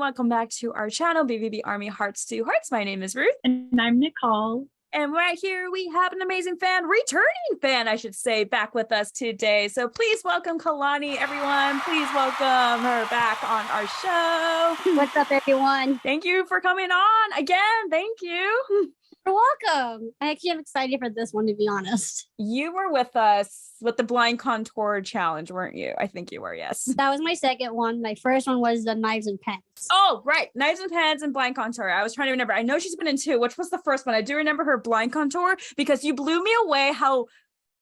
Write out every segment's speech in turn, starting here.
welcome back to our channel, BVB Army Hearts to Hearts. My name is Ruth. And I'm Nicole. And right here we have an amazing fan, returning fan, I should say, back with us today. So please welcome Kalani, everyone. Please welcome her back on our show. What's up, everyone? Thank you for coming on again. Thank you. You're welcome. I actually am excited for this one, to be honest. You were with us with the blind contour challenge, weren't you? I think you were, yes. That was my second one. My first one was the knives and pens. Oh, right. Knives and pens and blind contour. I was trying to remember. I know she's been in two. Which was the first one? I do remember her blind contour because you blew me away how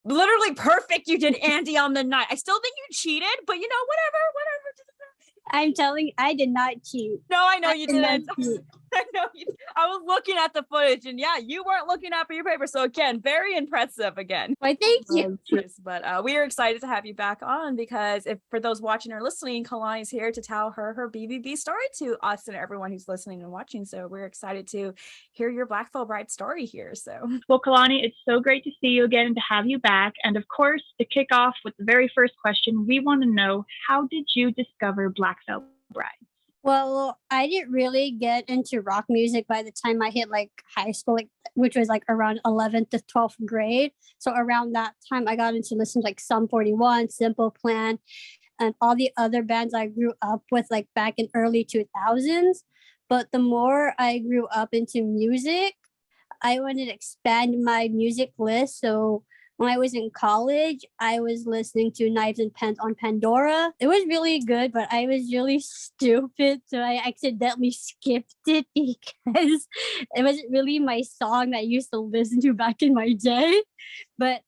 literally perfect you did Andy on the night. I still think you cheated, but you know, whatever. I'm telling you, I did not cheat. No, I know you didn't. I know you. I was looking at the footage, and yeah, you weren't looking at your paper. So again, very impressive. Again, why? Thank you. But we are excited to have you back on because if for those watching or listening, Kalani is here to tell her BVB story to us and everyone who's listening and watching. So we're excited to hear your Black Veil Bride story here. So, well, Kalani, it's so great to see you again and to have you back. And of course, to kick off with the very first question, we want to know, how did you discover Black Veil Bride? Well, I didn't really get into rock music by the time I hit like high school, which was like around 11th to 12th grade. So around that time, I got into listening to like Sum 41, Simple Plan, and all the other bands I grew up with like back in early 2000s. But the more I grew up into music, I wanted to expand my music list. So when I was in college, I was listening to Knives and Pens on Pandora. It was really good, but I was really stupid. So I accidentally skipped it because it wasn't really my song that I used to listen to back in my day. But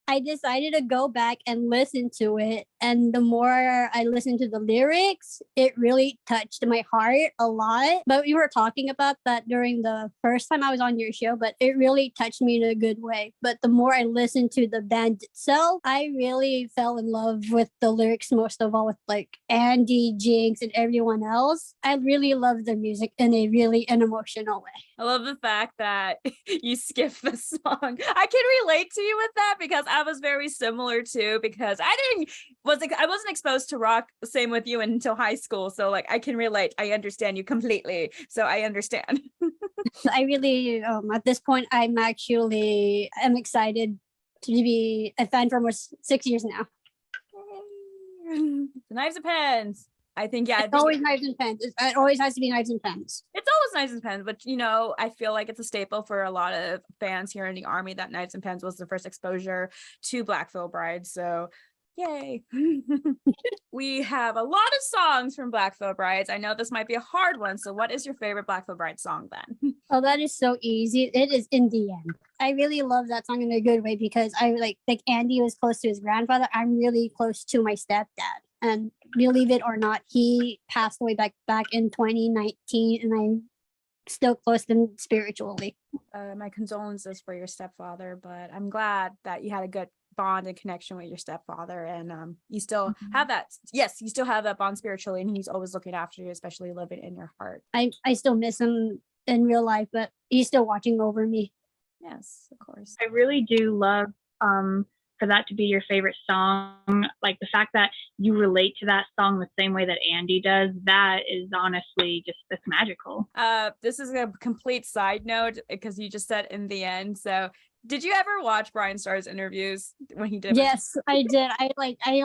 I decided to go back and listen to it. And the more I listened to the lyrics, it really touched my heart a lot. But we were talking about that during the first time I was on your show, but it really touched me in a good way. But the more I listened to the band itself, I really fell in love with the lyrics, most of all with like Andy, Jinx, and everyone else. I really love the music in a really an emotional way. I love the fact that you skipped the song. I can relate to you with that because I was very similar too, because I wasn't exposed to rock, same with you, until high school. So like I can relate. I understand you completely. So I understand. I really at this point I'm excited to be a fan for almost 6 years now. Knives and Pens. I think, yeah. It's always Knives and Pens. It always has to be Knives and Pens. It's always Knives and Pens, but you know, I feel like it's a staple for a lot of fans here in the Army that Knives and Pens was the first exposure to Black Veil Bride. So yay. We have a lot of songs from Black Veil Brides. I know this might be a hard one. So what is your favorite Black Veil Bride song then? Oh, that is so easy. It is In the End. I really love that song in a good way because I like Andy was close to his grandfather. I'm really close to my stepdad. And believe it or not, he passed away back in 2019, and I'm still close to him spiritually. My condolences for your stepfather, but I'm glad that you had a good bond and connection with your stepfather, and you still have that. Yes, you still have that bond spiritually, and he's always looking after you, especially living in your heart. I still miss him in real life, but he's still watching over me. Yes, of course. I really do love for that to be your favorite song, like the fact that you relate to that song the same way that Andy does, that is honestly just, that's magical. This is a complete side note because you just said In the End. So did you ever watch Brian Starr's interviews when he did? Yes, I did. I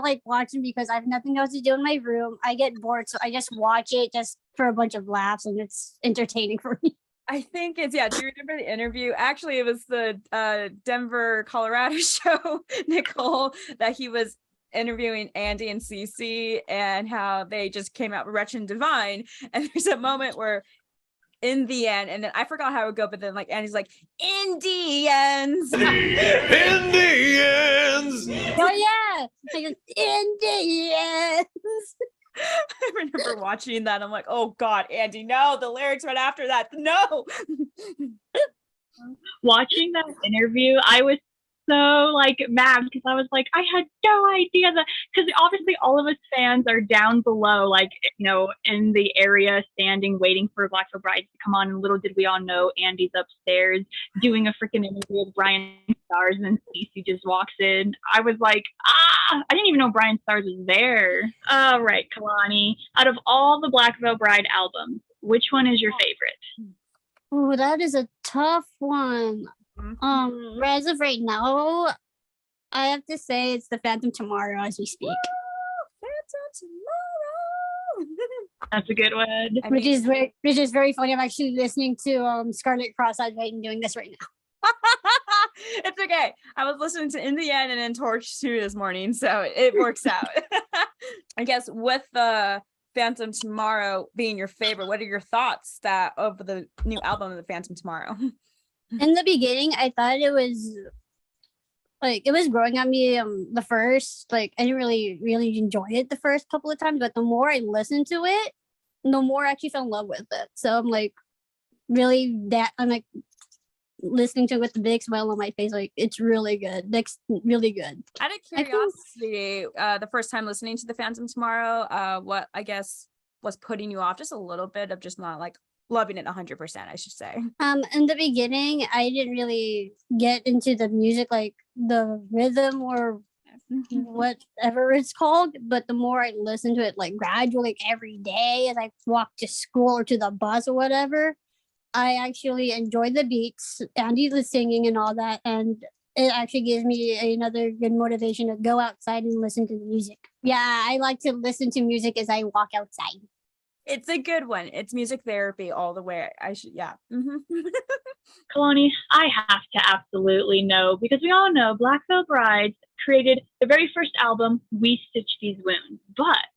like watching because I have nothing else to do in my room. I get bored, so I just watch it just for a bunch of laughs, and it's entertaining for me. I think it's, yeah. Do you remember the interview? Actually, it was the Denver, Colorado show, Nicole, that he was interviewing Andy and Cece and how they just came out wretched and divine. And there's a moment where In the End, and then I forgot how it would go, but then like Andy's like, Indians. Indians. Oh yeah, Indians. I remember watching that. I'm like, oh God, Andy, no, the lyrics right after that. No. Watching that interview, I was so like mad because I was like, I had no idea that, because obviously all of us fans are down below, like, you know, in the area standing waiting for Black Veil Brides to come on, and little did we all know Andy's upstairs doing a freaking interview with Brian Stars, and then Cece just walks in. I was like, I didn't even know Brian Stars was there. All right, Kalani, out of all the Black Veil Bride albums, which one is your favorite? Oh, that is a tough one. As of right now, I have to say it's the Phantom Tomorrow as we speak. Phantom Tomorrow. That's a good one. Which is very funny. I'm actually listening to Scarlet Cross-Eyed White and doing this right now. It's okay. I was listening to In the End and then Torch 2 this morning, so it works out. I guess with the Phantom Tomorrow being your favorite, what are your thoughts of the new album of the Phantom Tomorrow? In the beginning, I thought it was growing on me. The first, I didn't really enjoy it the first couple of times, but the more I listened to it, the more I actually fell in love with it. So I'm listening to it with the big smile on my face. Like, it's really good. It's really good. Out of curiosity, the first time listening to the Phantom Tomorrow, what I guess was putting you off just a little bit of just not like loving it 100%, I should say. In the beginning, I didn't really get into the music, like the rhythm or whatever it's called, but the more I listened to it, like gradually every day as I walk to school or to the bus or whatever, I actually enjoy the beats, Andy the singing and all that, and it actually gives me another good motivation to go outside and listen to the music. Yeah, I like to listen to music as I walk outside. It's a good one. It's music therapy all the way. Kalani, I have to absolutely know, because we all know Black Veil Brides created the very first album, We Stitch These Wounds. But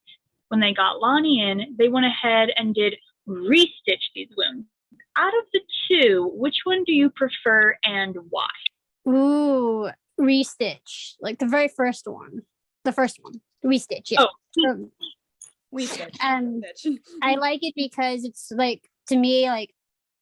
when they got Lonnie in, they went ahead and did Restitch These Wounds. Out of the two, which one do you prefer and why? Ooh, Restitch. Like the very first one. The first one. Restitch, yeah. Oh. Restitch. I like it because it's like, to me, like,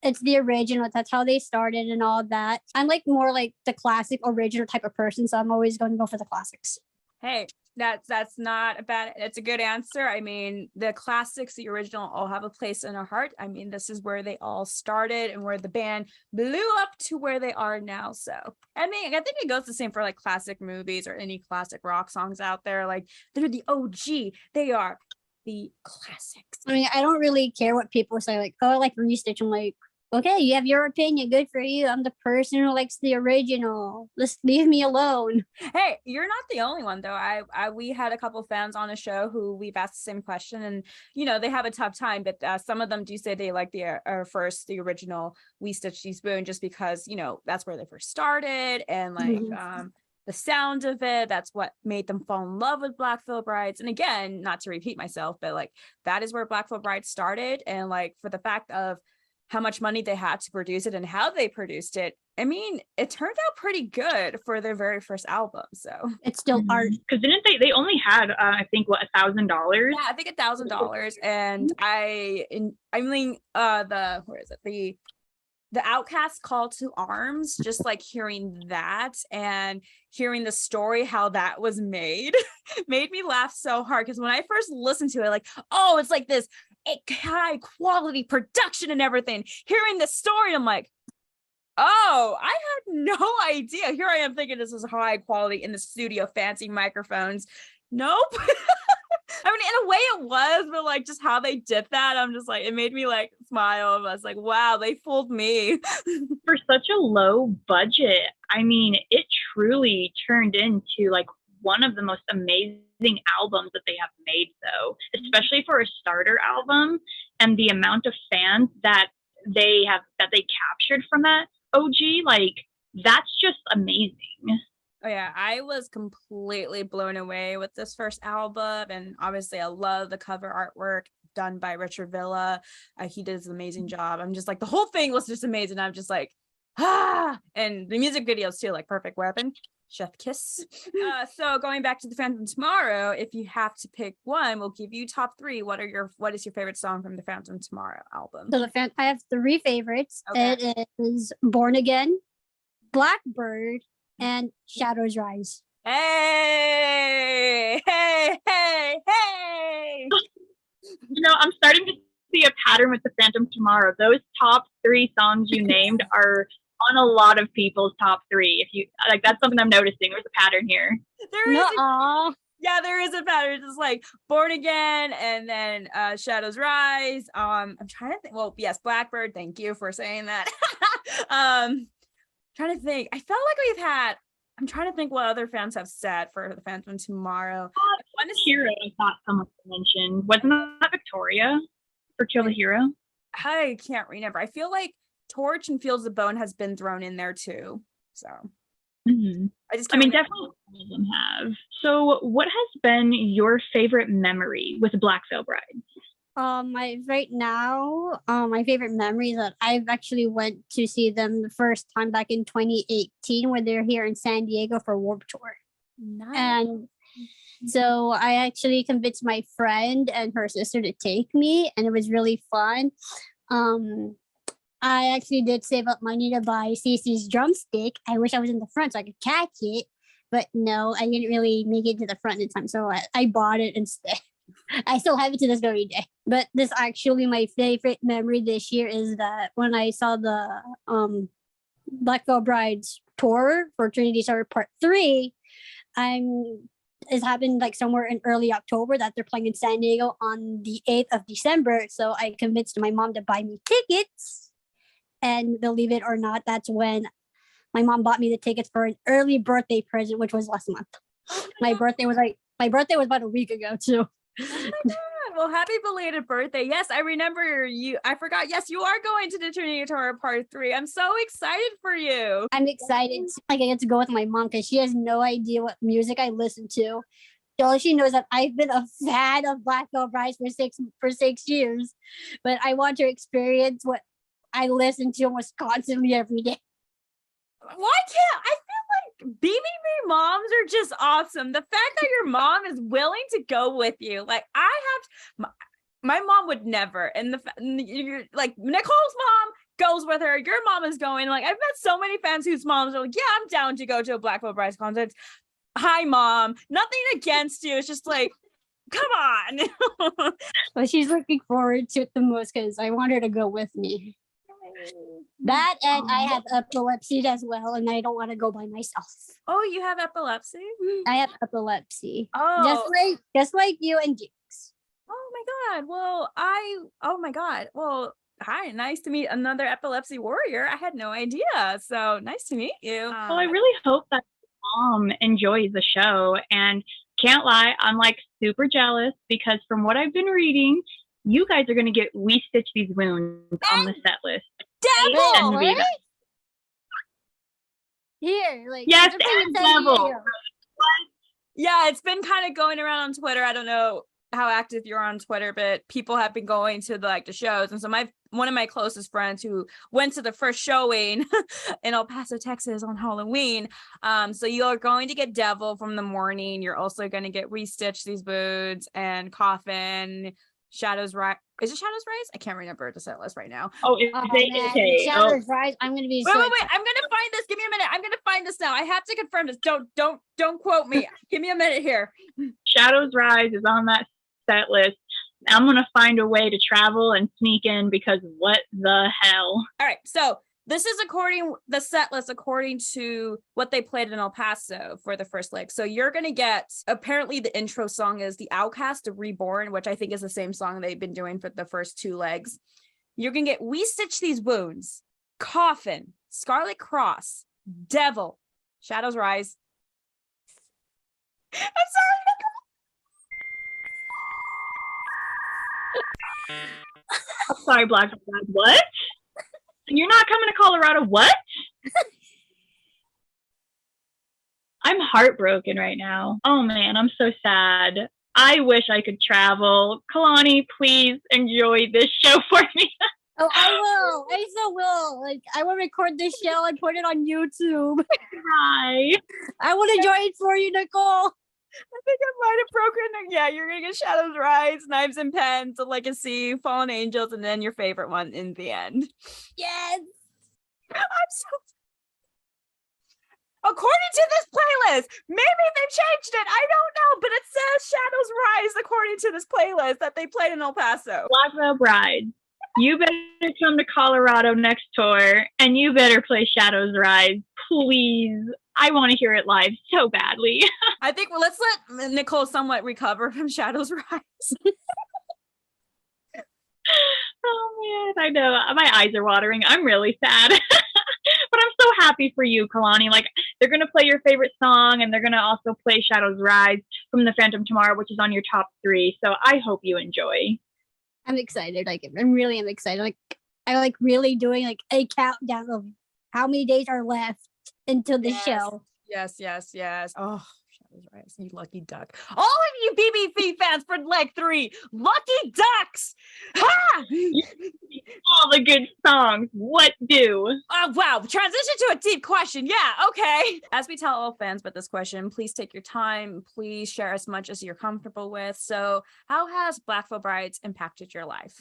it's the original. That's how they started and all that. I'm like more like the classic original type of person, so I'm always going to go for the classics. Hey, that's not a bad, it's a good answer. I mean, the classics, the original, all have a place in our heart. I mean, this is where they all started and where the band blew up to where they are now. So I mean, I think it goes the same for like classic movies or any classic rock songs out there. Like, they're the OG. They are the classics. I mean, I don't really care what people say, like, oh, I like Restitch. I'm like, okay, you have your opinion, good for you. I'm the person who likes the original. Just leave me alone. Hey, you're not the only one though. We had a couple fans on a show who we've asked the same question, and they have a tough time, but some of them do say they like the original We Stitch These Wounds just because that's where they first started, and like the sound of it, that's what made them fall in love with Black Veil Brides. And again, not to repeat myself, but like that is where Black Veil Brides started, and like for the fact of how much money they had to produce it and how they produced it, I mean, it turned out pretty good for their very first album. So it's still art. Because didn't they only had I think what, $1,000? Yeah, I think $1,000. And the Outcast Call to Arms, just like hearing that and hearing the story how that was made made me laugh so hard, because when I first listened to it, like, oh, it's like this high quality production and everything. Hearing the story, I'm like, oh, I had no idea. Here I am thinking this is high quality in the studio, fancy microphones. Nope. I mean, in a way it was, but like just how they did that, I'm just like, it made me like smile. I was like, wow, they fooled me. For such a low budget, I mean, it truly turned into like one of the most amazing albums that they have made, though, especially for a starter album, and the amount of fans that they captured from that OG, like, that's just amazing. Oh yeah, I was completely blown away with this first album, and obviously I love the cover artwork done by Richard Villa. He does an amazing job. I'm just like, the whole thing was just amazing. I'm just like, and the music videos too, like Perfect Weapon, chef kiss. So going back to the Phantom Tomorrow, if you have to pick one, we'll give you top 3. What is your favorite song from the Phantom Tomorrow album? So I have 3 favorites. Okay. It is Born Again, Blackbird, and Shadows Rise. Hey, hey, hey, hey. I'm starting to see a pattern with the Phantom Tomorrow. Those top 3 songs you named are on a lot of people's top 3. If you like, that's something I'm noticing. There's a pattern here. Yeah, there is a pattern. It's like Born Again and then Shadows Rise. I'm trying to think. Well, yes, Blackbird. Thank you for saying that. Trying to think. I felt like I'm trying to think what other fans have said for the Phantom Tomorrow. One is Hero. I thought someone mentioned. Wasn't that Victoria for Kill the Hero? I can't remember. I feel like Torch and Fields of Bone has been thrown in there too. So definitely all of them have. So what has been your favorite memory with Black Veil Brides? My favorite memory is that I've actually went to see them the first time back in 2018 when they're here in San Diego for Warped Tour. Nice. And so I actually convinced my friend and her sister to take me, and it was really fun. I actually did save up money to buy Cece's drumstick. I wish I was in the front so I could catch it, but no, I didn't really make it to the front in time, so I bought it instead. I still have it to this very day. But this actually my favorite memory this year is that when I saw the Black Veil Brides tour for Trinity Star Part 3, it happened like somewhere in early October that they're playing in San Diego on the 8th of December. So I convinced my mom to buy me tickets. And believe it or not, that's when my mom bought me the tickets for an early birthday present, which was last month. My birthday was about a week ago too. Oh my God. Well, happy belated birthday. Yes, I remember you. I forgot. Yes, you are going to the Trinity Tour Part 3. I'm so excited for you. I'm excited. I get to go with my mom because she has no idea what music I listen to. All she knows that I've been a fan of Black Veil Brides for 6 years, but I want to experience what I listen to almost constantly every day. Why can't I feel like BVB moms are just awesome. The fact that your mom is willing to go with you, like my mom would never. And you're like Nicole's mom goes with her. Your mom is going. Like I've met so many fans whose moms are like, yeah, I'm down to go to a Black Veil Brides concert. Hi, mom. Nothing against you. It's just like, come on. But she's looking forward to it the most because I want her to go with me. That and I have epilepsy as well, and I don't want to go by myself. Oh, you have epilepsy? I have epilepsy. Oh, just like you and Jinx. Oh my God. Well, hi, nice to meet another epilepsy warrior. I had no idea. So nice to meet you. Well, I really hope that mom enjoys the show, and can't lie, I'm like super jealous because from what I've been reading, you guys are going to get We Stitch These Wounds on the set list. Devil, right? Here, like yes, and Devil. Yeah, it's been kind of going around on Twitter. I don't know how active you're on Twitter, but people have been going to the shows. And so one of my closest friends who went to the first showing in El Paso, Texas on Halloween. So you're going to get Devil from the morning. You're also going to get Restitch These Boots and Coffin, Shadows Rise. Is it Shadows Rise? I can't remember the set list right now. Oh, it's Shadows Rise. I'm going to be wait. I'm going to find this. Give me a minute. I'm going to find this now. I have to confirm this. Don't quote me. Give me a minute here. Shadows Rise is on that set list. I'm going to find a way to travel and sneak in because what the hell? All right. So this is the set list according to what they played in El Paso for the first leg. So you're going to get, apparently the intro song is The Outcast, The Reborn, which I think is the same song they've been doing for the first 2 legs. You're going to get We Stitch These Wounds, Coffin, Scarlet Cross, Devil, Shadows Rise. I'm sorry, Black. What? You're not coming to Colorado? What? I'm heartbroken right now. Oh man, I'm so sad. I wish I could travel. Kalani, please enjoy this show for me. Oh, I will. I so will. Like, I will record this show and put it on YouTube. Hi. I will enjoy it for you, Nicole. I think I might have broken. Yeah, you're gonna get Shadows Rise, Knives and Pens, The Legacy, Fallen Angels, and then your favorite one in the end. Yes. I'm so. According to this playlist, maybe they changed it. I don't know, but it says Shadows Rise according to this playlist that they played in El Paso. Black Veil Brides, you better come to Colorado next tour, and you better play Shadows Rise, please. I want to hear it live so badly. I think let's let Nicole somewhat recover from Shadows Rise. Oh man, I know. My eyes are watering. I'm really sad. But I'm so happy for you, Kalani. Like, they're going to play your favorite song, and they're going to also play Shadows Rise from the Phantom Tomorrow, which is on your top 3. So I hope you enjoy. I'm excited. Like, I really am excited. Like, I like really doing like a countdown of how many days are left until the show. Yes. Oh, Shadows Rise, you lucky duck. All of you BBB fans for leg 3, lucky ducks. Ha! All the good songs. What do? Oh, wow. Transition to a deep question. Yeah, okay. As we tell all fans about this question, please take your time. Please share as much as you're comfortable with. So how has Black Veil Brides impacted your life?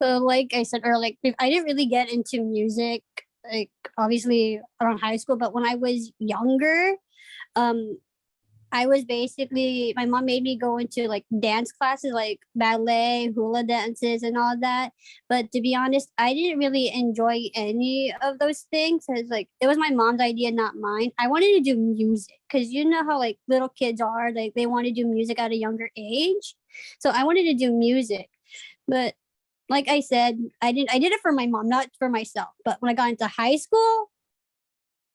So like I said earlier, like, I didn't really get into music, like obviously around high school, but when I was younger, I was basically, my mom made me go into like dance classes, like ballet, hula dances, and all that. But to be honest, I didn't really enjoy any of those things. It's like, it was my mom's idea, not mine. I wanted to do music because you know how like little kids are, like they want to do music at a younger age. So I wanted to do music. But like I said, I did it for my mom, not for myself. But when I got into high school,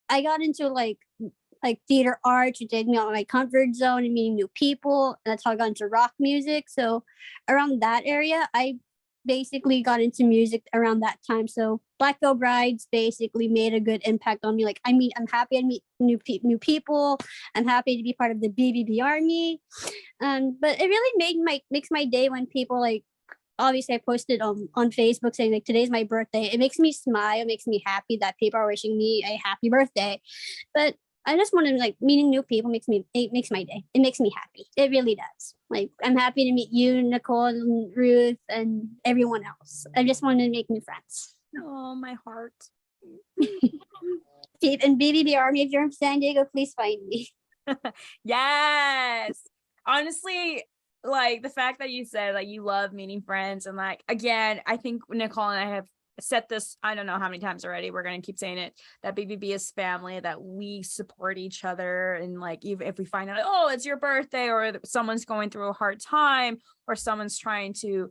I got into like theater arts, which take me out of my comfort zone and meeting new people. And that's how I got into rock music. So around that area, I basically got into music around that time. So Black Veil Brides basically made a good impact on me. Like, I mean, I'm happy to meet new people. I'm happy to be part of the BVB Army. But it really makes my day when people like, obviously I posted on Facebook saying like, today's my birthday. It makes me smile. It makes me happy that people are wishing me a happy birthday. But I just want to like meeting new people makes my day. It makes me happy. It really does. Like, I'm happy to meet you, Nicole, and Ruth, and everyone else. I just want to make new friends. Oh, my heart. Steve and BVB Army, if you're in San Diego, please find me. Yes. Honestly, like the fact that you said like you love meeting friends, and like, again, I think Nicole and I have said this, I don't know how many times already, we're going to keep saying it, that BBB is family, that we support each other. And like, even if we find out, oh, it's your birthday, or someone's going through a hard time, or someone's trying to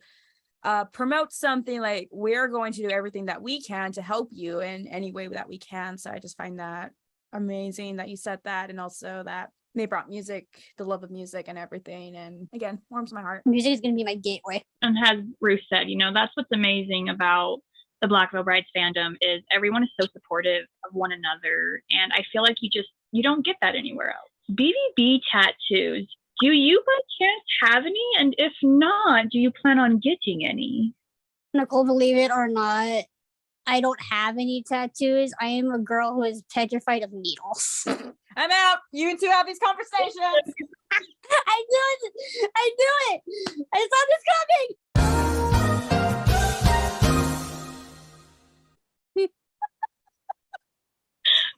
promote something, like, we're going to do everything that we can to help you in any way that we can. So I just find that amazing that you said that, and also that they brought music, the love of music and everything. And again, warms my heart. Music is going to be my gateway. And as Ruth said, you know, that's what's amazing about the Black Veil Brides fandom, is everyone is so supportive of one another. And I feel like you don't get that anywhere else. BVB tattoos. Do you by chance have any? And if not, do you plan on getting any? Nicole, believe it or not, I don't have any tattoos. I am a girl who is petrified of needles. I'm out. You two have these conversations. I do it. I saw this coming.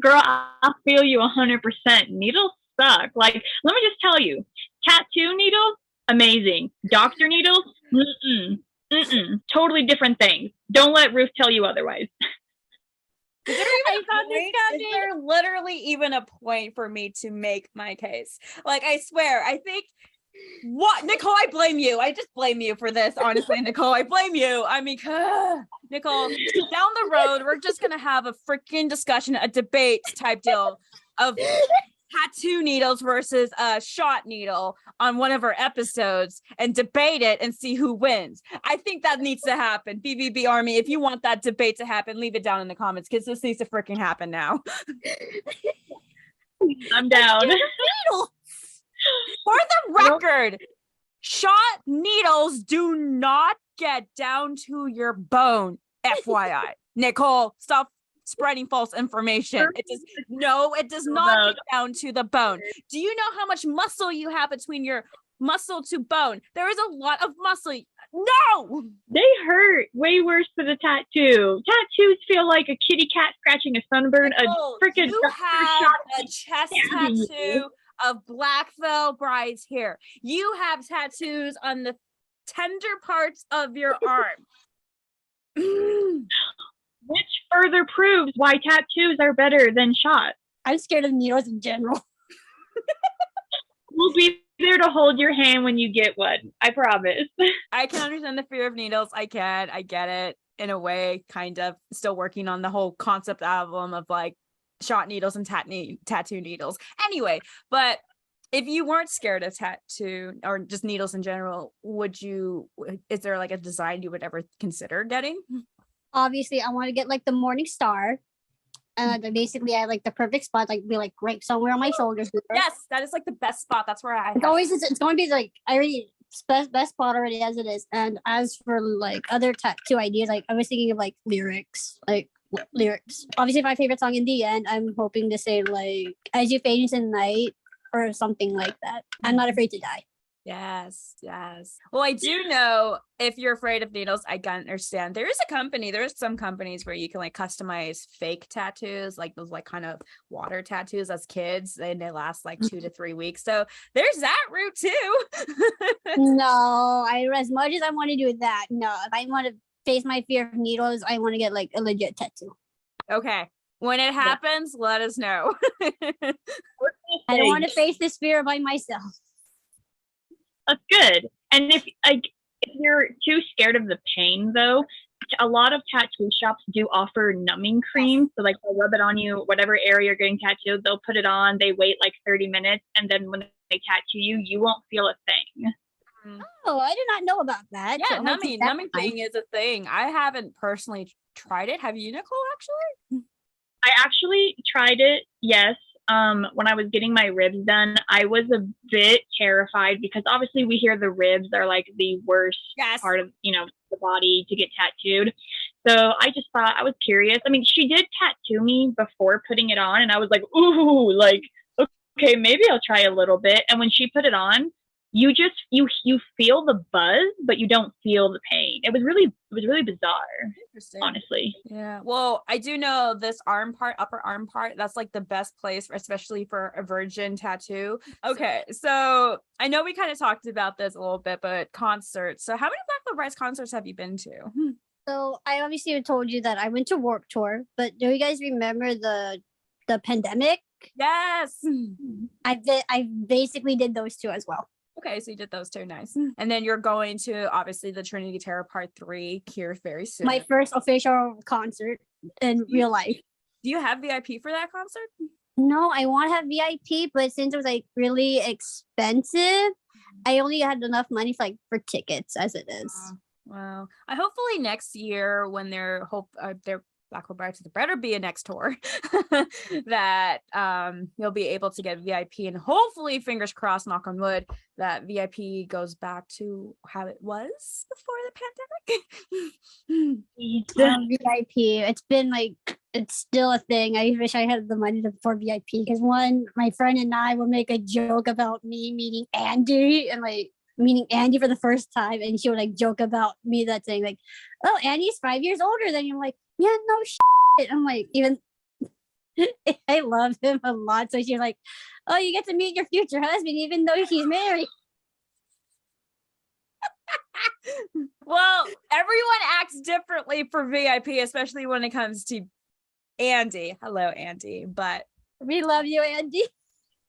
Girl, I feel you 100%. Needles suck. Like, let me just tell you, tattoo needles, amazing. Doctor needles, totally different things. Don't let Ruth tell you otherwise. Is there literally even a point for me to make my case? Like, I swear, I think, what, Nicole, I blame you. I just blame you for this, honestly, Nicole. I blame you. I mean, Nicole, down the road, we're just going to have a freaking discussion, a debate type deal of tattoo needles versus a shot needle on one of our episodes, and debate it and see who wins. I think that needs to happen. BVB Army, if you want that debate to happen, leave it down in the comments, because this needs to freaking happen now. I'm down. For the record, shot needles do not get down to your bone. FYI. Nicole, stop spreading false information. It does not get down to the bone. Do you know how much muscle you have between your muscle to bone? There is a lot of muscle. No! They hurt way worse than a tattoo. Tattoos feel like a kitty cat scratching a sunburn. Nicole, A freaking you have a chest tattoo of Black Veil Bride's hair. You have tattoos on the tender parts of your arm. Which further proves why tattoos are better than shots. I'm scared of needles in general. We'll be there to hold your hand when you get one. I promise. I can understand the fear of needles. I get it in a way, kind of. Still working on the whole concept album of like shot needles and tattoo needles. Anyway, but if you weren't scared of tattoo or just needles in general, is there like a design you would ever consider getting? Obviously, I want to get like the Morning Star. Basically, I like the perfect spot, like be like right somewhere on my shoulders. Yes, that is like the best spot. That's where it's going to be like I already best spot already as it is. And as for like other tattoo ideas, like I was thinking of like lyrics. Obviously, my favorite song in the end, I'm hoping to say like "As You Fade Into the Night" or something like that. I'm not afraid to die. Yes. Well, I do know if you're afraid of needles, I can understand. There's some companies where you can like customize fake tattoos, like those like kind of water tattoos as kids, and they last like 2 to 3 weeks. So there's that route too. No, as much as I want to do that, no. If I want to face my fear of needles, I want to get like a legit tattoo. Okay. When it happens, let us know. I don't want to face this fear by myself. That's good. And if you're too scared of the pain, though, a lot of tattoo shops do offer numbing cream. So like they'll rub it on you, whatever area you're getting tattooed, they'll put it on. They wait like 30 minutes, and then when they tattoo you, you won't feel a thing. Oh, I did not know about that. Yeah, so numbing thing is a thing. I haven't personally tried it. Have you, Nicole? Actually, I actually tried it. Yes. When I was getting my ribs done, I was a bit terrified because obviously we hear the ribs are like the worst part of, the body to get tattooed. So I just thought, I was curious. I mean, she did tattoo me before putting it on, and I was like, ooh, like, okay, maybe I'll try a little bit. And when she put it on, you feel the buzz, but you don't feel the pain. It was really bizarre. Interesting. Honestly. Yeah. Well, I do know this upper arm part, that's like the best place, especially for a virgin tattoo. Okay. So I know we kind of talked about this a little bit, but concerts. So how many Black Veil Brides concerts have you been to? So I obviously told you that I went to Warped Tour, but do you guys remember the pandemic? Yes. I basically did those two as well. Okay, so you did those two. Nice. And then you're going to obviously the Trinity Terror Part 3 here very soon. My first official concert in real life. Do you have VIP for that concert? No, I want to have VIP, but since it was like really expensive, I only had enough money for tickets as it is. Wow. Hopefully next year when their Black Veil Brides, there better be a next tour that you'll be able to get VIP, and hopefully, fingers crossed, knock on wood, that VIP goes back to how it was before the pandemic. VIP, it's still a thing. I wish I had the money for VIP because my friend and I would make a joke about me meeting Andy and meeting Andy for the first time, and she would joke about me that saying oh, Andy's 5 years older than you. I'm like, yeah, no shit. I'm like, even I love him a lot. So she's like, oh, you get to meet your future husband even though he's married. Well, everyone acts differently for VIP, especially when it comes to Andy. Hello, Andy. But we love you, Andy.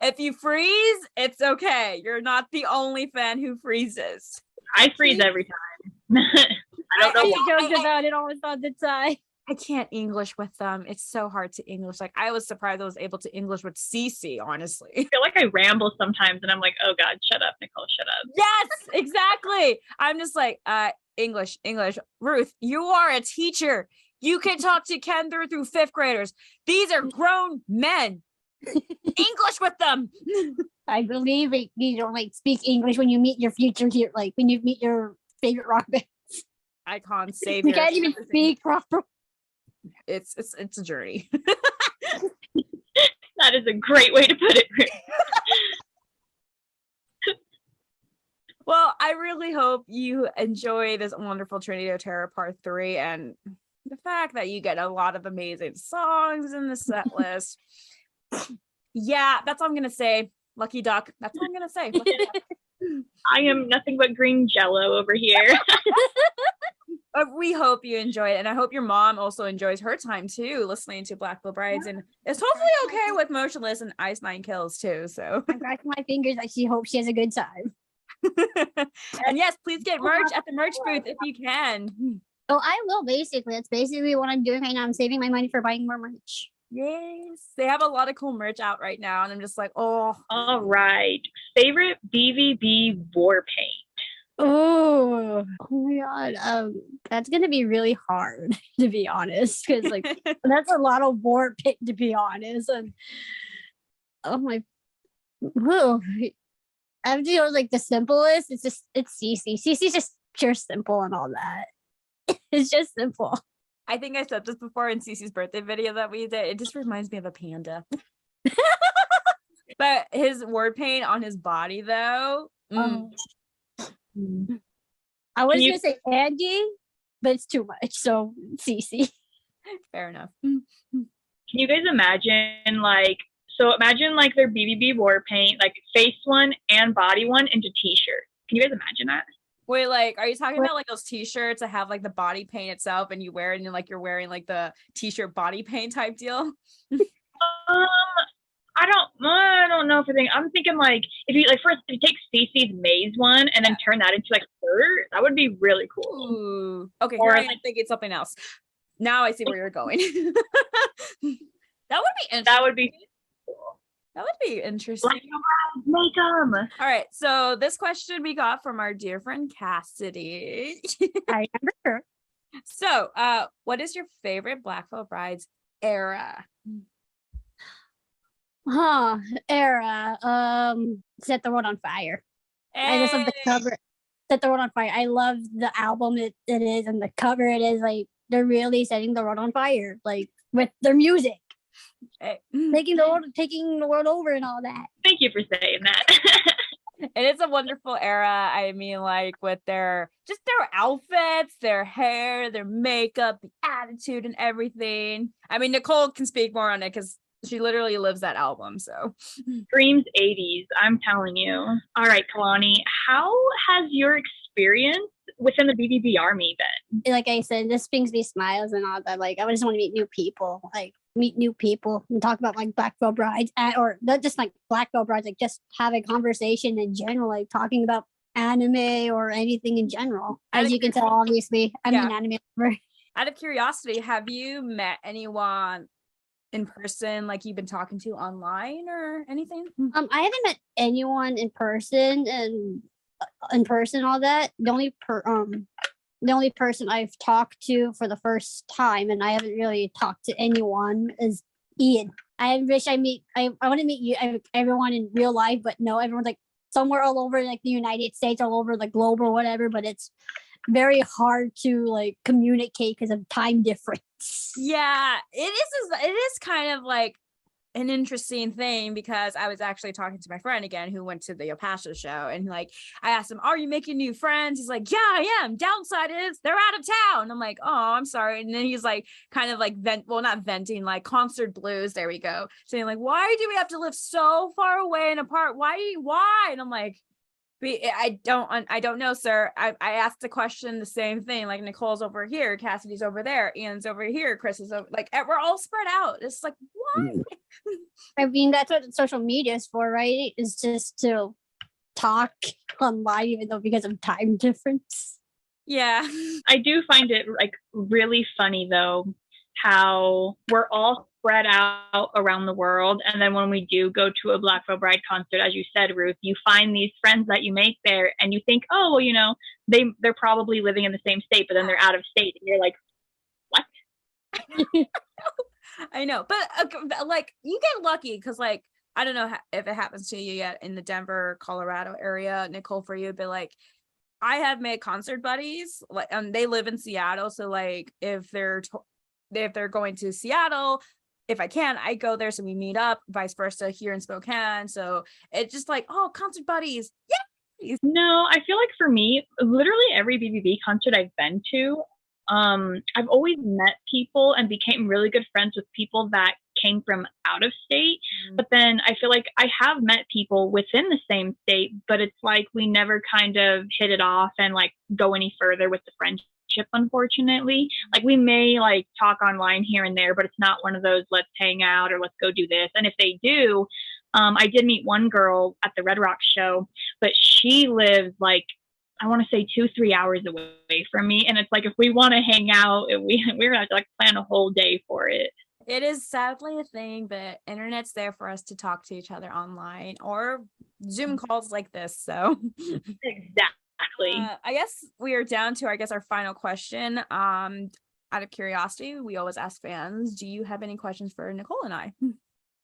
If you freeze, it's okay. You're not the only fan who freezes. I freeze every time. I don't know why. I joke about it almost all the time. I can't English with them. It's so hard to English. I was surprised I was able to English with Cece, honestly. I feel like I ramble sometimes and I'm like, oh God, shut up, Nicole, shut up. Yes, exactly. I'm just like, English. Ruth, you are a teacher. You can talk to Ken through fifth graders. These are grown men. English with them. I believe you don't speak English when you meet your future here, when you meet your favorite rock band. Icon savior. You can't even speak proper. It's a journey. That is a great way to put it. Well, I really hope you enjoy this wonderful Tornado Terror Part 3 and the fact that you get a lot of amazing songs in the set list. Yeah, that's all I'm going to say. Lucky duck. That's all I'm going to say. Lucky duck. I am nothing but green jello over here. We hope you enjoy it, and I hope your mom also enjoys her time too, listening to Black Veil Brides, and is hopefully okay with Motionless and Ice Nine Kills too. So I'm crossing my fingers. I she hopes she has a good time. And yes, please get merch at the merch booth if you can. Oh, I will basically. That's basically what I'm doing right now. I'm saving my money for buying more merch. Yes, they have a lot of cool merch out right now, and I'm just like, oh. All right. Favorite BVB war paint? Oh my god. That's gonna be really hard to be honest, because like that's a lot of war paint to be honest. And oh my, whoa. I'm doing like the simplest. It's CC. CC's just pure simple and all that. It's just simple. I think I said this before in Cece's birthday video that we did. It just reminds me of a panda. But his war paint on his body though. I was gonna say Andy, but it's too much. So CC. Fair enough. Can you guys imagine like their BBB war paint, like face one and body one into t-shirt? Can you guys imagine that? Wait, like, are you talking about like those t-shirts that have like the body paint itself and you wear it and like you're wearing like the t-shirt body paint type deal? I don't know if I'm thinking like if you take Stacey's maze one and then turn that into like a shirt, that would be really cool. Ooh. Okay, Or I'm thinking something else. Now I see where you're going. That would be interesting. That would be cool. That would be interesting. Make them. All right. So this question we got from our dear friend Cassidy. I remember her. So, what is your favorite Black Veil Brides era? Era. Set the World on Fire. I just love the cover. Set the World on Fire. I love the album it is, and the cover it is. Like they're really setting the world on fire, like with their music. Taking the world over and all that. Thank you for saying that. It is a wonderful era. I mean, like with their outfits, their hair, their makeup, the attitude, and everything. I mean, Nicole can speak more on it because she literally lives that album. So Screams 80s, I'm telling you. All right, Kalani, how has your experience within the BVB Army been? Like I said, this brings me smiles and all that. Like I just want to meet new people. And talk about like Black Veil Brides, or not just like Black Veil Brides, like just have a conversation in general, like talking about anime or anything in general. As you can tell, obviously, I'm an anime lover. Out of curiosity, have you met anyone in person, like you've been talking to online or anything? I haven't met anyone in person all that. The only person I've talked to for the first time, and I haven't really talked to anyone, is Ian. I want to meet everyone in real life, but no, everyone's like somewhere all over like the United States, all over the globe or whatever, but it's very hard to like communicate because of time difference. Yeah, it is kind of like an interesting thing, because I was actually talking to my friend again who went to the Opasha show, and like I asked him, are you making new friends? He's like, yeah, I am. Downside is they're out of town. I'm like, oh, I'm sorry. And then he's like kind of like not venting, like concert blues, there we go, saying like, why do we have to live so far away and apart? Why? And I'm like, I don't know, sir. I asked the question, the same thing. Like Nicole's over here, Cassidy's over there, Ian's over here, Chris is over. Like we're all spread out. It's like, why? I mean, that's what social media is for, right? Is just to talk online, even though because of time difference. Yeah, I do find it like really funny though how we're all spread out around the world, and then when we do go to a Black Veil Bride concert, as you said, Ruth, you find these friends that you make there, and you think, oh, well, you know, they're probably living in the same state, but then they're out of state, and you're like, what? I know, but like you get lucky because like I don't know if it happens to you yet in the Denver, Colorado area, Nicole, for you, but like I have made concert buddies, like they live in Seattle, so like if they're going to Seattle, if I can, I go there, so we meet up, vice versa here in Spokane. So it's just like, oh, concert buddies, No, I feel like for me, literally every BBB concert I've been to, I've always met people and became really good friends with people that came from out of state. But then I feel like I have met people within the same state, but it's like we never kind of hit it off and like go any further with the friendship, unfortunately. Like we may like talk online here and there, but it's not one of those let's hang out or let's go do this. And if they do, I did meet one girl at the Red Rocks show, but she lives like, I want to say 2-3 hours away from me. And it's like, if we want to hang out, we're going to have to like plan a whole day for it. It is sadly a thing, but internet's there for us to talk to each other online or Zoom calls like this. So exactly. I guess we are down to, our final question. Out of curiosity, we always ask fans, do you have any questions for Nicole and I?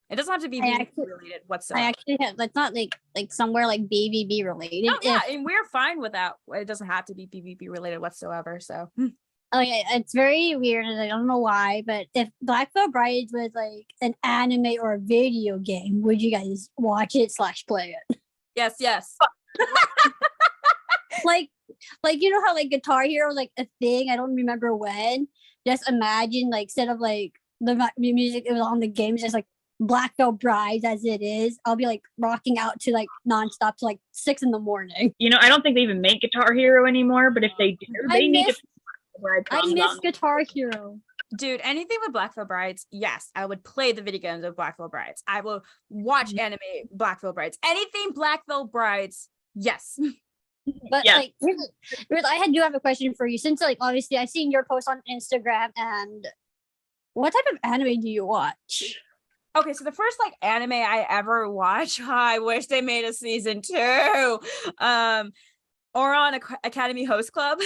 It doesn't have to be BVB related whatsoever. I actually have. That's not like somewhere like BVB related. Oh yeah, and we're fine with that. It doesn't have to be BVB related whatsoever. So. Oh yeah, it's very weird, and I don't know why. But if Black Veil Brides was like an anime or a video game, would you guys watch it / play it? Yes. like you know how like Guitar Hero was like a thing. I don't remember when. Just imagine like instead of like the music it was on the games, just like Black Veil Brides as it is. I'll be like rocking out to like nonstop to like 6 a.m. You know, I don't think they even make Guitar Hero anymore. But if they do, they need to. I miss Guitar Hero. Dude, anything with Black Veil Brides, yes, I would play the video games of Black Veil Brides. I will watch anime Black Veil Brides. Anything Black Veil Brides, yes. But like, Ruth, I do have a question for you. Since like obviously I've seen your post on Instagram, and what type of anime do you watch? Okay, so the first like anime I ever watched, I wish they made a season 2. Oran Academy Host Club.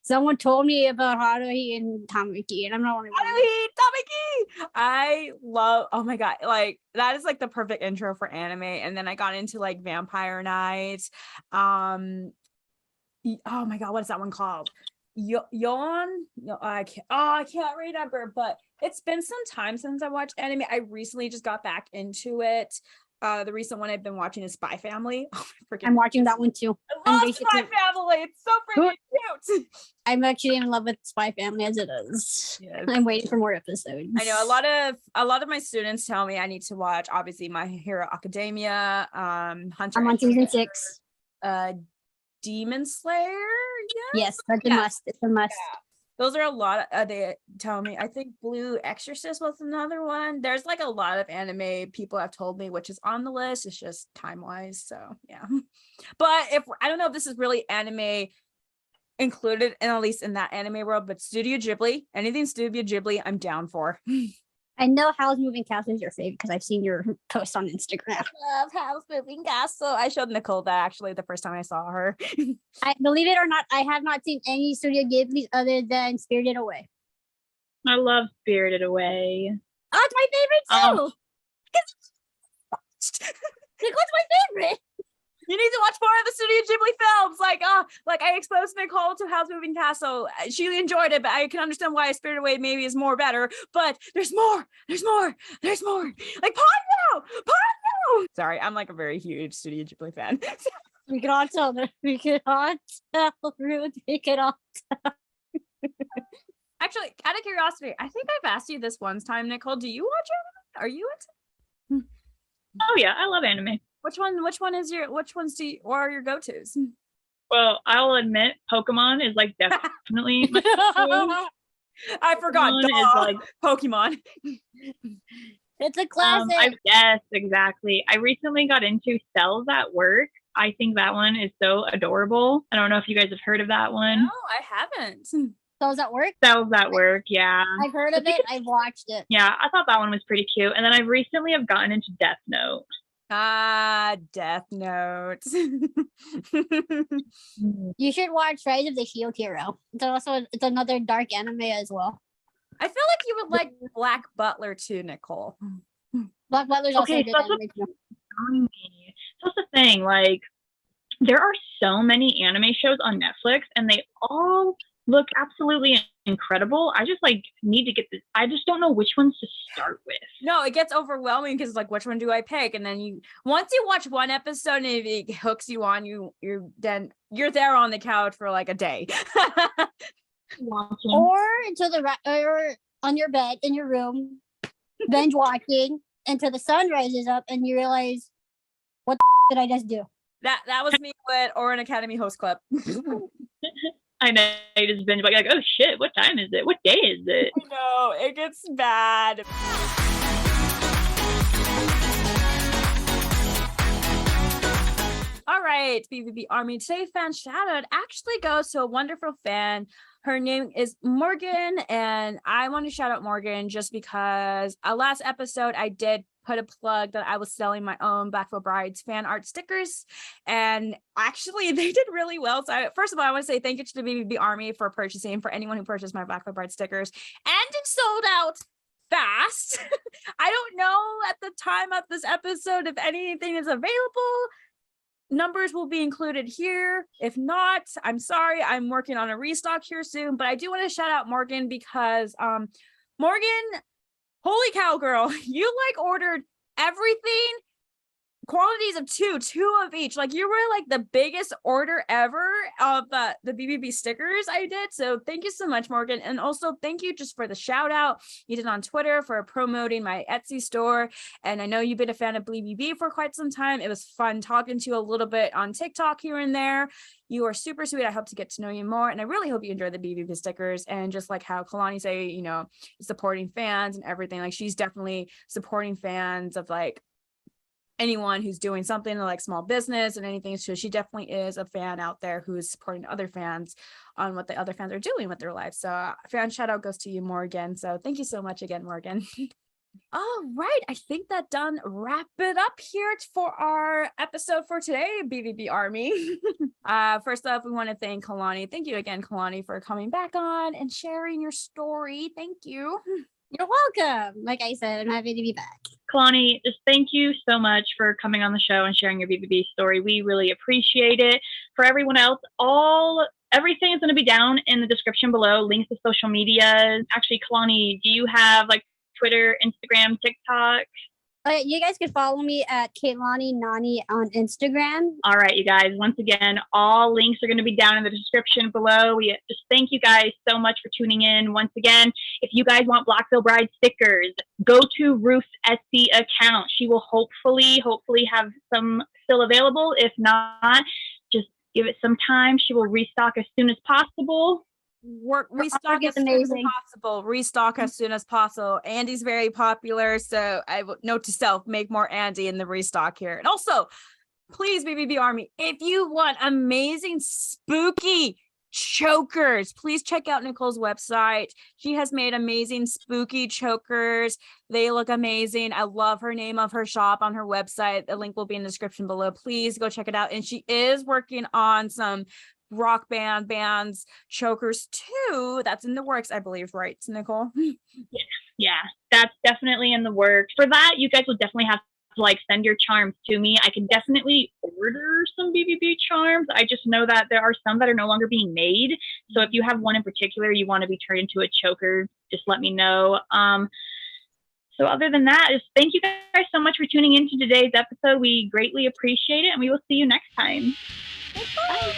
Someone told me about Haruhi and Tamaki, and I'm not only Tamaki. I love. Oh my god, like that is like the perfect intro for anime. And then I got into like Vampire Night. Oh my god, what is that one called? Yon? No, I can't remember. But it's been some time since I watched anime. I recently just got back into it. The recent one I've been watching is Spy Family. Oh, I'm watching that one too. I love Spy Family. It's so freaking cute. I'm actually in love with Spy Family as it is. Yes. I'm waiting for more episodes. I know a lot of my students tell me I need to watch obviously My Hero Academia, Hunter. I'm on season 6. Demon Slayer. Yes, that's a must. It's a must. Yeah. Those are a lot of, they tell me. I think Blue Exorcist was another one. There's like a lot of anime people have told me, which is on the list. It's just time-wise. So yeah. But I don't know if this is really anime included, in at least in that anime world, but Studio Ghibli, anything Studio Ghibli, I'm down for. I know Howl's Moving Castle is your favorite because I've seen your post on Instagram. I love Howl's Moving Castle. I showed Nicole that actually the first time I saw her. I believe it or not, I have not seen any Studio Ghiblis other than Spirited Away. I love Spirited Away. Oh, it's my favorite too. Nicole's my favorite. You need to watch more of the Studio Ghibli films. Like I exposed Nicole to Howl's Moving Castle. She enjoyed it, but I can understand why Spirited Away maybe is more better. But there's more. Like Ponyo. Sorry, I'm like a very huge Studio Ghibli fan. We can all tell. Ruth. We can all tell. Actually, out of curiosity, I think I've asked you this one time, Nicole. Do you watch anime? Are you into? Oh yeah, I love anime. Which ones are your go-tos? Well, I'll admit Pokemon is like definitely my I forgot. Is like Pokemon. It's a classic. Yes, exactly. I recently got into Cells at Work. I think that one is so adorable. I don't know if you guys have heard of that one. No, I haven't. Cells at Work? Cells at Work, yeah. I've heard of it. I've watched it. Yeah, I thought that one was pretty cute. And then I recently have gotten into Death Note. Death Note. You should watch Rise of the Shield Hero. It's another dark anime as well. I feel like you would like Black Butler too, Nicole. Black Butler's also a good anime too. That's the thing. Like, there are so many anime shows on Netflix, and they all look absolutely incredible. I just like need to get this. I just don't know which ones to start with. No, it gets overwhelming because like, which one do I pick? And then once you watch one episode and if it hooks you on, you're there on the couch for like a day. Watching. Or or on your bed in your room, binge watching until the sun rises up and you realize, what did I just do? That was me with or an Academy host clip. I know, I just binge like, oh shit, what time is it? What day is it? No, it gets bad. All right, BVB Army. Today, fan shout out actually goes to a wonderful fan. Her name is Morgan, and I want to shout out Morgan just because last episode I did put a plug that I was selling my own Blackville Brides fan art stickers, and actually they did really well. So first of all, I want to say thank you to the BVB Army for purchasing, for anyone who purchased my Blackville Bride stickers, and it sold out fast. I don't know at the time of this episode if anything is available. Numbers will be included here. If not, I'm sorry. I'm working on a restock here soon, but I do want to shout out Morgan because Morgan, holy cow, girl, you like ordered everything, quantities of two of each. Like you were like the biggest order ever of the BBB stickers I did. So thank you so much, Morgan. And also thank you just for the shout out you did on Twitter for promoting my Etsy store. And I know you've been a fan of BBB for quite some time. It was fun talking to you a little bit on TikTok here and there. You are super sweet. I hope to get to know you more. And I really hope you enjoy the BBB stickers. And just like how Kalani say, you know, supporting fans and everything, like she's definitely supporting fans of like anyone who's doing something like small business and anything. So she definitely is a fan out there who is supporting other fans on what the other fans are doing with their lives. So fan shout out goes to you, Morgan. So thank you so much again, Morgan. All right, I think that done wrap it up here for our episode for today, BVB Army. First off, we want to thank Kalani. Thank you again, Kalani, for coming back on and sharing your story. Thank you. You're welcome. Like I said, I'm happy to be back. Kalani, just thank you so much for coming on the show and sharing your BBB story. We really appreciate it. For everyone else, everything is going to be down in the description below. Links to social media. Actually, Kalani, do you have like Twitter, Instagram, TikTok? You guys can follow me at Kalani Nani on Instagram. All right, you guys. Once again, all links are going to be down in the description below. We just thank you guys so much for tuning in. Once again, if you guys want Blackville Bride stickers, go to Ruth's Etsy account. She will hopefully have some still available. If not, just give it some time. She will restock as soon as possible. Restock as soon as possible. Restock as soon as possible. Andy's very popular, so I would note to self, make more Andy in the restock here. And also, please, BVB Army, if you want amazing spooky chokers, please check out Nicole's website. She has made amazing spooky chokers. They look amazing. I love her name of her shop on her website. The link will be in the description below. Please go check it out. And she is working on some rock bands chokers too. That's in the works, I believe, right, Nicole? Yeah, that's definitely in the works. For that, you guys will definitely have to like send your charms to me. I can definitely order some BBB charms. I just know that there are some that are no longer being made. So if you have one in particular you want to be turned into a choker, just let me know. So other than that, just thank you guys so much for tuning into today's episode. We greatly appreciate it, and we will see you next time. Bye.